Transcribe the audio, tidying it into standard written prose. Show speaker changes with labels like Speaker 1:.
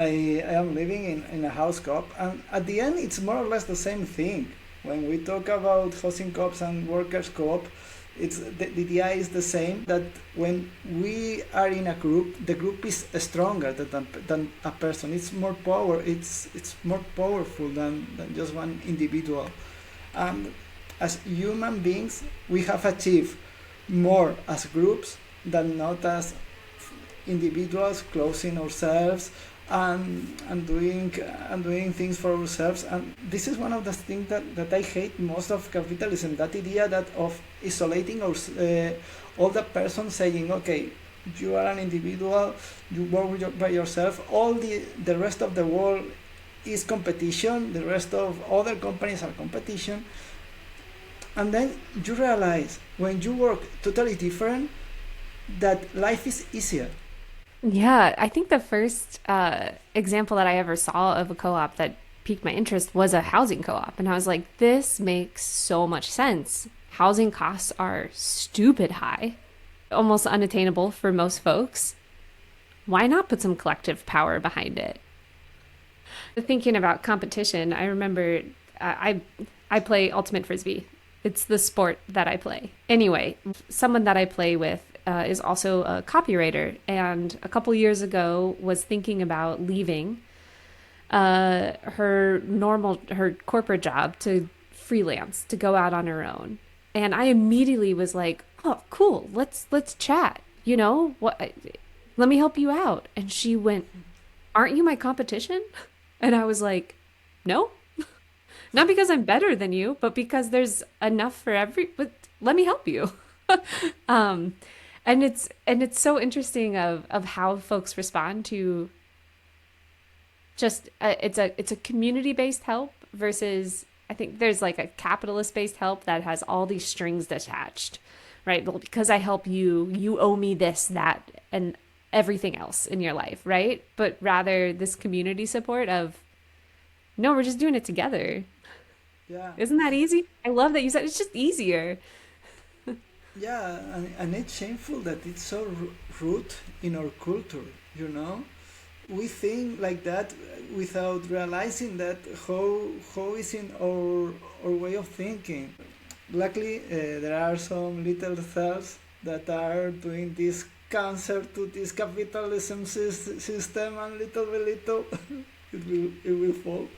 Speaker 1: I am living in a house co-op, and at the end, it's more or less the same thing. When we talk about housing co-ops and workers co-op, the idea is the same. That when we are in a group, the group is stronger than a person. It's more power. It's more powerful than just one individual. And as human beings, we have achieved more as groups than not as individuals closing ourselves and doing things for ourselves. And this is one of the things that I hate most of capitalism, that idea that of isolating all the person, saying, okay, you are an individual, you work by yourself, all the rest of the world is competition, the rest of other companies are competition. And then you realize when you work totally different that life is easier.
Speaker 2: Yeah, I think the first example that I ever saw of a co-op that piqued my interest was a housing co-op. And I was like, this makes so much sense. Housing costs are stupid high, almost unattainable for most folks. Why not put some collective power behind it? Thinking about competition, I remember I play ultimate frisbee. It's the sport that I play. Anyway, someone that I play with is also a copywriter, and a couple years ago was thinking about leaving her corporate job to freelance, to go out on her own. And I immediately was like, "Oh, cool. Let's chat. You know, what let me help you out." And she went, "Aren't you my competition?" And I was like, "No. Not because I'm better than you, but because there's enough for but let me help you." um and it's so interesting of how folks respond to just it's a community based help versus, I think there's like a capitalist based help that has all these strings attached, right? Well, because I help you, you owe me this, that, and everything else in your life, right? But rather this community support of, no, we're just doing it together.
Speaker 1: Yeah,
Speaker 2: Isn't that easy? I love that you said it's just easier.
Speaker 1: yeah, and it's shameful that it's so root in our culture, you know? We think like that without realizing that how is in our way of thinking. Luckily, there are some little cells that are doing this cancer to this capitalism system, and little by little it will fall.